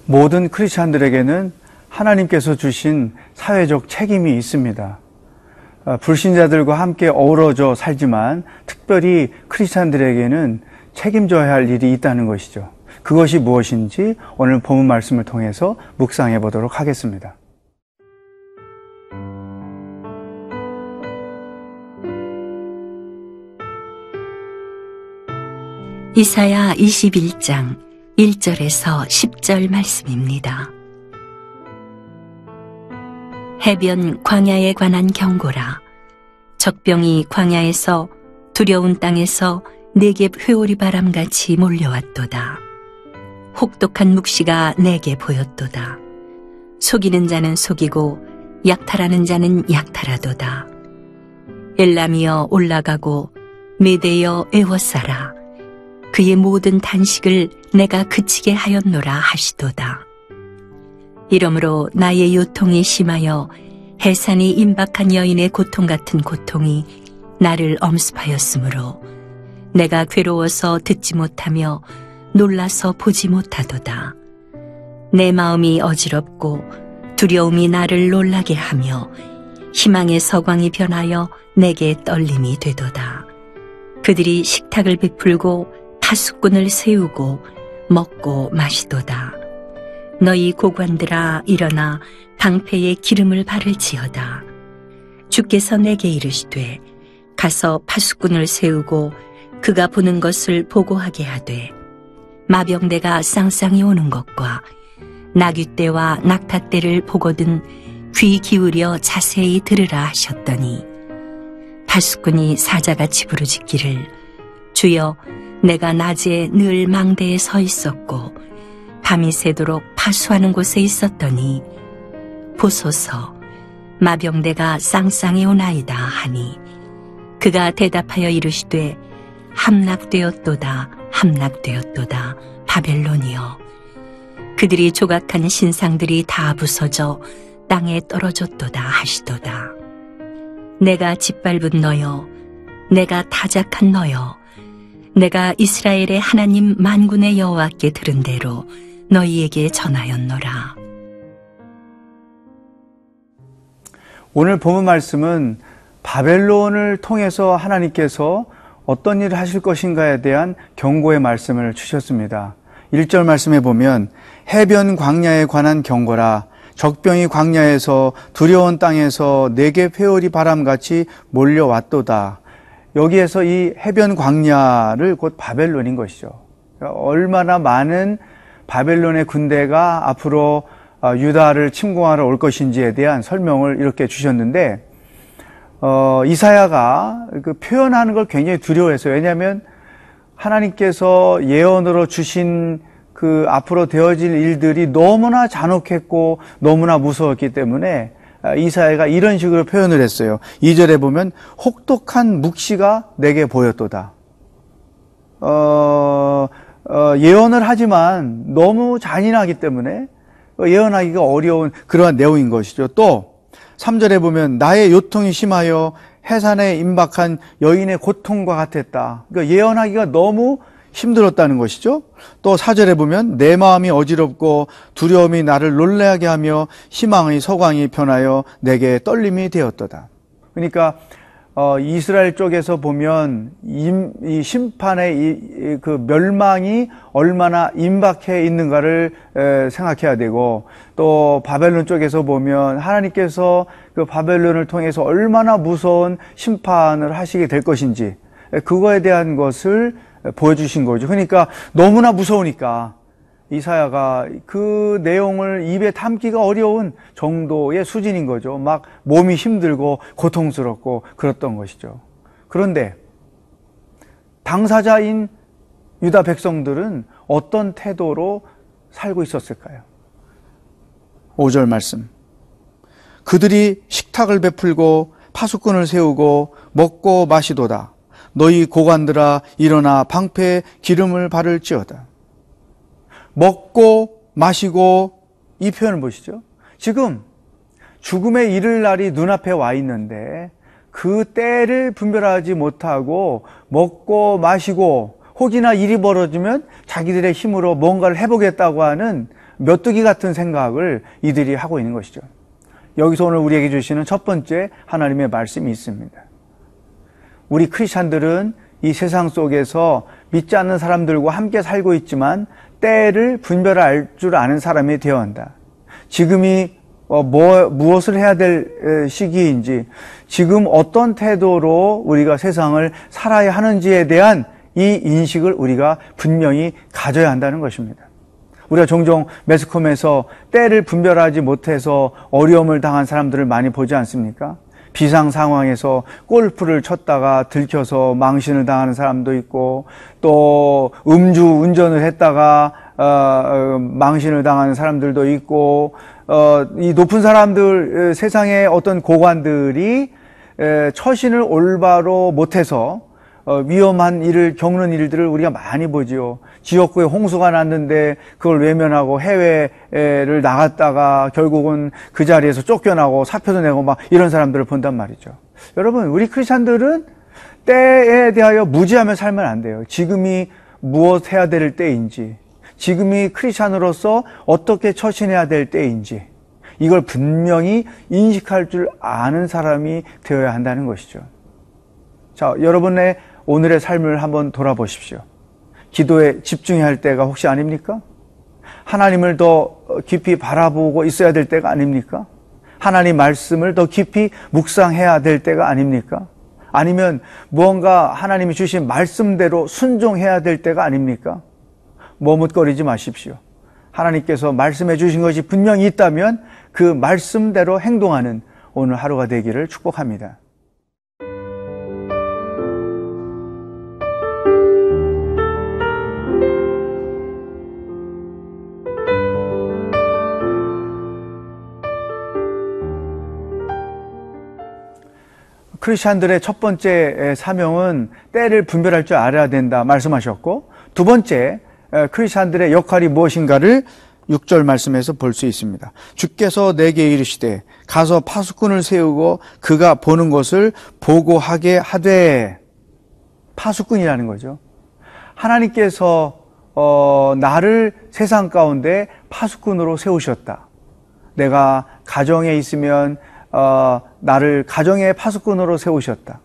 모든 크리스찬들에게는 하나님께서 주신 사회적 책임이 있습니다. 불신자들과 함께 어우러져 살지만 특별히 크리스찬들에게는 책임져야 할 일이 있다는 것이죠. 그것이 무엇인지 오늘 본문 말씀을 통해서 묵상해 보도록 하겠습니다. 이사야 21장 1절에서 10절 말씀입니다. 해변 광야에 관한 경고라. 적병이 광야에서 두려운 땅에서 네겝 회오리 바람같이 몰려왔도다. 혹독한 묵시가 내게 보였도다. 속이는 자는 속이고 약탈하는 자는 약탈하도다. 엘람이여 올라가고 메대여 에워싸라. 그의 모든 단식을 내가 그치게 하였노라 하시도다. 이러므로 나의 요통이 심하여 해산이 임박한 여인의 고통 같은 고통이 나를 엄습하였으므로 내가 괴로워서 듣지 못하며 놀라서 보지 못하도다. 내 마음이 어지럽고 두려움이 나를 놀라게 하며 희망의 서광이 변하여 내게 떨림이 되도다. 그들이 식탁을 베풀고 파수꾼을 세우고 먹고 마시도다. 너희 고관들아 일어나 방패에 기름을 바를지어다. 주께서 내게 이르시되 가서 파수꾼을 세우고 그가 보는 것을 보고하게 하되 마병대가 쌍쌍이 오는 것과 나귀떼와 낙타떼를 보거든 귀 기울여 자세히 들으라 하셨더니 파수꾼이 사자같이 부르짖기를 주여 내가 낮에 늘 망대에 서 있었고 밤이 새도록 파수하는 곳에 있었더니 보소서 마병대가 쌍쌍이 오나이다 하니 그가 대답하여 이르시되 함락되었도다 함락되었도다 바벨론이여 그들이 조각한 신상들이 다 부서져 땅에 떨어졌도다 하시도다. 내가 짓밟은 너여 내가 타작한 너여 내가 이스라엘의 하나님 만군의 여호와께 들은 대로 너희에게 전하였노라. 오늘 본문 말씀은 바벨론을 통해서 하나님께서 어떤 일을 하실 것인가에 대한 경고의 말씀을 주셨습니다. 1절 말씀에 보면 해변 광야에 관한 경고라. 적병이 광야에서 두려운 땅에서 네겝 회오리 바람같이 몰려왔도다. 여기에서 이 해변 광야를 곧 바벨론인 것이죠. 얼마나 많은 바벨론의 군대가 앞으로 유다를 침공하러 올 것인지에 대한 설명을 이렇게 주셨는데 이사야가 그 표현하는 걸 굉장히 두려워했어요. 왜냐하면 하나님께서 예언으로 주신 그 앞으로 되어질 일들이 너무나 잔혹했고 너무나 무서웠기 때문에 이사야가 이런 식으로 표현을 했어요. 2절에 보면 혹독한 묵시가 내게 보였도다. 예언을 하지만 너무 잔인하기 때문에 예언하기가 어려운 그러한 내용인 것이죠. 또 3절에 보면 나의 요통이 심하여 해산에 임박한 여인의 고통과 같았다. 그러니까 예언하기가 너무 힘들었다는 것이죠. 또 4절에 보면 내 마음이 어지럽고 두려움이 나를 놀라게 하며 희망의 서광이 변하여 내게 떨림이 되었도다. 그러니까 이스라엘 쪽에서 보면 이 심판의 그 멸망이 얼마나 임박해 있는가를 생각해야 되고, 또 바벨론 쪽에서 보면 하나님께서 그 바벨론을 통해서 얼마나 무서운 심판을 하시게 될 것인지 그거에 대한 것을 보여주신 거죠. 그러니까 너무나 무서우니까 이사야가 그 내용을 입에 담기가 어려운 정도의 수준인 거죠. 막 몸이 힘들고 고통스럽고 그랬던 것이죠. 그런데 당사자인 유다 백성들은 어떤 태도로 살고 있었을까요? 5절 말씀. 그들이 식탁을 베풀고 파수꾼을 세우고 먹고 마시도다. 너희 고관들아 일어나 방패에 기름을 바를지어다. 먹고 마시고, 이 표현을 보시죠. 지금 죽음에 이를 날이 눈앞에 와 있는데 그 때를 분별하지 못하고 먹고 마시고, 혹이나 일이 벌어지면 자기들의 힘으로 뭔가를 해보겠다고 하는 메뚜기 같은 생각을 이들이 하고 있는 것이죠. 여기서 오늘 우리에게 주시는 첫 번째 하나님의 말씀이 있습니다. 우리 크리스찬들은 이 세상 속에서 믿지 않는 사람들과 함께 살고 있지만 때를 분별할 줄 아는 사람이 되어야 한다. 지금이 무엇을 해야 될 시기인지, 지금 어떤 태도로 우리가 세상을 살아야 하는지에 대한 이 인식을 우리가 분명히 가져야 한다는 것입니다. 우리가 종종 매스컴에서 때를 분별하지 못해서 어려움을 당한 사람들을 많이 보지 않습니까? 비상 상황에서 골프를 쳤다가 들켜서 망신을 당하는 사람도 있고, 또 음주 운전을 했다가 망신을 당하는 사람들도 있고, 이 높은 사람들, 세상의 어떤 고관들이 처신을 올바로 못해서 위험한 일을 겪는 일들을 우리가 많이 보지요. 지역구에 홍수가 났는데 그걸 외면하고 해외를 나갔다가 결국은 그 자리에서 쫓겨나고 사표도 내고 막 이런 사람들을 본단 말이죠. 여러분, 우리 크리스찬들은 때에 대하여 무지하며 살면 안 돼요. 지금이 무엇 해야 될 때인지, 지금이 크리스찬으로서 어떻게 처신해야 될 때인지, 이걸 분명히 인식할 줄 아는 사람이 되어야 한다는 것이죠. 자, 여러분의 오늘의 삶을 한번 돌아보십시오. 기도에 집중해야 할 때가 혹시 아닙니까? 하나님을 더 깊이 바라보고 있어야 될 때가 아닙니까? 하나님 말씀을 더 깊이 묵상해야 될 때가 아닙니까? 아니면 무언가 하나님이 주신 말씀대로 순종해야 될 때가 아닙니까? 머뭇거리지 마십시오. 하나님께서 말씀해 주신 것이 분명히 있다면 그 말씀대로 행동하는 오늘 하루가 되기를 축복합니다. 크리스찬들의 첫 번째 사명은 때를 분별할 줄 알아야 된다 말씀하셨고, 두 번째 크리스찬들의 역할이 무엇인가를 6절 말씀에서 볼 수 있습니다. 주께서 내게 이르시되 가서 파수꾼을 세우고 그가 보는 것을 보고하게 하되. 파수꾼이라는 거죠. 하나님께서 나를 세상 가운데 파수꾼으로 세우셨다. 내가 가정에 있으면 나를 가정의 파수꾼으로 세우셨다.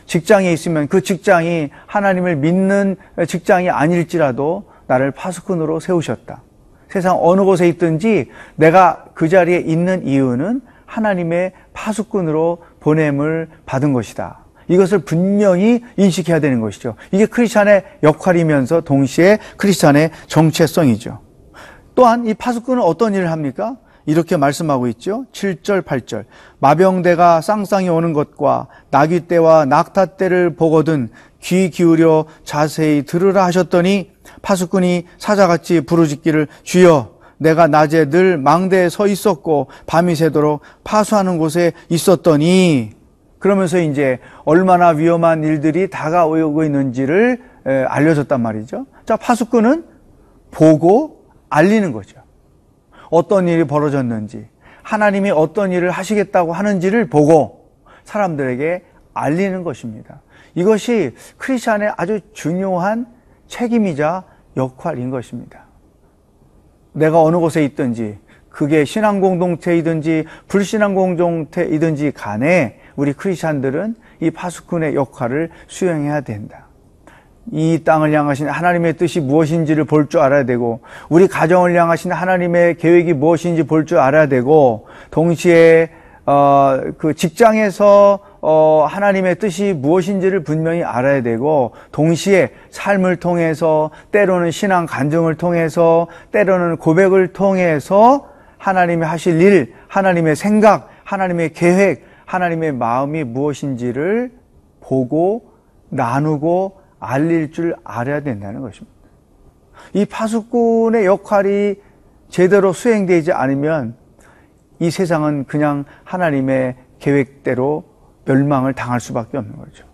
직장에 있으면 그 직장이 하나님을 믿는 직장이 아닐지라도 나를 파수꾼으로 세우셨다. 세상 어느 곳에 있든지 내가 그 자리에 있는 이유는 하나님의 파수꾼으로 보냄을 받은 것이다. 이것을 분명히 인식해야 되는 것이죠. 이게 크리스찬의 역할이면서 동시에 크리스찬의 정체성이죠. 또한 이 파수꾼은 어떤 일을 합니까? 이렇게 말씀하고 있죠. 7절, 8절. 마병대가 쌍쌍이 오는 것과 나귀떼와 낙타떼를 보거든 귀 기울여 자세히 들으라 하셨더니 파수꾼이 사자같이 부르짖기를 주여 내가 낮에 늘 망대에 서 있었고 밤이 새도록 파수하는 곳에 있었더니, 그러면서 이제 얼마나 위험한 일들이 다가오고 있는지를 알려줬단 말이죠. 자, 파수꾼은 보고 알리는 거죠. 어떤 일이 벌어졌는지, 하나님이 어떤 일을 하시겠다고 하는지를 보고 사람들에게 알리는 것입니다. 이것이 크리스찬의 아주 중요한 책임이자 역할인 것입니다. 내가 어느 곳에 있든지, 그게 신앙 공동체이든지 불신앙 공동체이든지 간에 우리 크리스찬들은 이 파수꾼의 역할을 수행해야 된다. 이 땅을 향하신 하나님의 뜻이 무엇인지를 볼 줄 알아야 되고, 우리 가정을 향하신 하나님의 계획이 무엇인지 볼 줄 알아야 되고, 동시에 그 직장에서 하나님의 뜻이 무엇인지를 분명히 알아야 되고, 동시에 삶을 통해서, 때로는 신앙 간증을 통해서, 때로는 고백을 통해서 하나님이 하실 일, 하나님의 생각, 하나님의 계획, 하나님의 마음이 무엇인지를 보고 나누고 알릴 줄 알아야 된다는 것입니다. 이 파수꾼의 역할이 제대로 수행되지 않으면 이 세상은 그냥 하나님의 계획대로 멸망을 당할 수밖에 없는 거죠.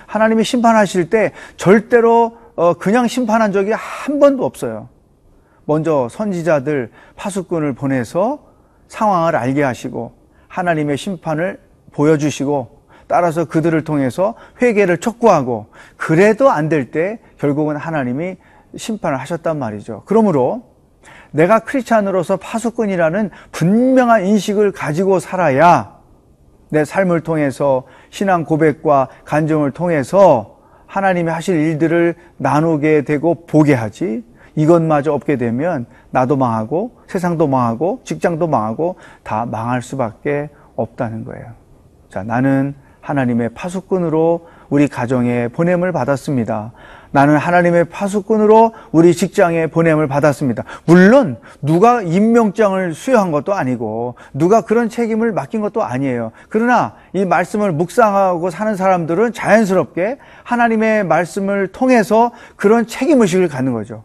하나님이 심판하실 때 절대로 그냥 심판한 적이 한 번도 없어요. 먼저 선지자들 파수꾼을 보내서 상황을 알게 하시고 하나님의 심판을 보여주시고 따라서 그들을 통해서 회개를 촉구하고 그래도 안 될 때 결국은 하나님이 심판을 하셨단 말이죠. 그러므로 내가 크리스찬으로서 파수꾼이라는 분명한 인식을 가지고 살아야 내 삶을 통해서 신앙 고백과 간증을 통해서 하나님이 하실 일들을 나누게 되고 보게 하지, 이것마저 없게 되면 나도 망하고 세상도 망하고 직장도 망하고 다 망할 수밖에 없다는 거예요. 자, 나는 하나님의 파수꾼으로 우리 가정에 보냄을 받았습니다. 나는 하나님의 파수꾼으로 우리 직장에 보냄을 받았습니다. 물론 누가 임명장을 수여한 것도 아니고 누가 그런 책임을 맡긴 것도 아니에요. 그러나 이 말씀을 묵상하고 사는 사람들은 자연스럽게 하나님의 말씀을 통해서 그런 책임의식을 갖는 거죠.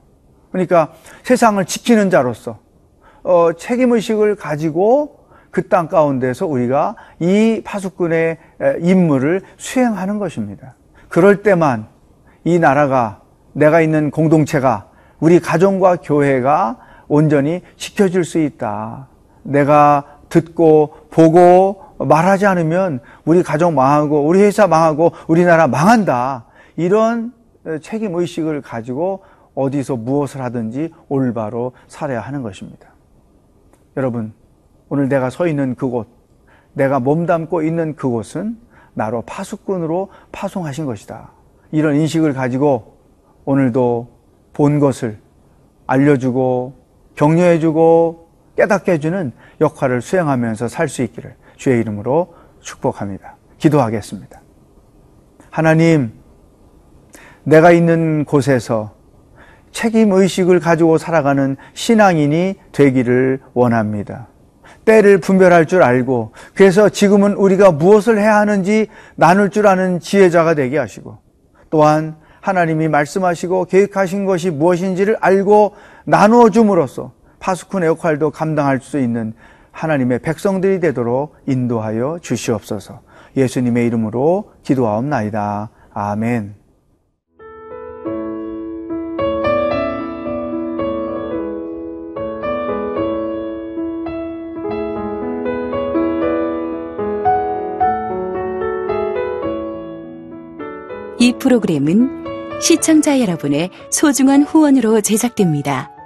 그러니까 세상을 지키는 자로서 책임의식을 가지고 그 땅 가운데서 우리가 이 파수꾼의 임무를 수행하는 것입니다. 그럴 때만 이 나라가, 내가 있는 공동체가, 우리 가정과 교회가 온전히 지켜질 수 있다. 내가 듣고 보고 말하지 않으면 우리 가정 망하고 우리 회사 망하고 우리나라 망한다. 이런 책임의식을 가지고 어디서 무엇을 하든지 올바로 살아야 하는 것입니다. 여러분, 오늘 내가 서 있는 그곳, 내가 몸담고 있는 그곳은 나로 파수꾼으로 파송하신 것이다. 이런 인식을 가지고 오늘도 본 것을 알려주고 격려해주고 깨닫게 해주는 역할을 수행하면서 살 수 있기를 주의 이름으로 축복합니다. 기도하겠습니다. 하나님, 내가 있는 곳에서 책임의식을 가지고 살아가는 신앙인이 되기를 원합니다. 때를 분별할 줄 알고 그래서 지금은 우리가 무엇을 해야 하는지 나눌 줄 아는 지혜자가 되게 하시고 또한 하나님이 말씀하시고 계획하신 것이 무엇인지를 알고 나누어 줌으로써 파수꾼의 역할도 감당할 수 있는 하나님의 백성들이 되도록 인도하여 주시옵소서. 예수님의 이름으로 기도하옵나이다. 아멘. 이 프로그램은 시청자 여러분의 소중한 후원으로 제작됩니다.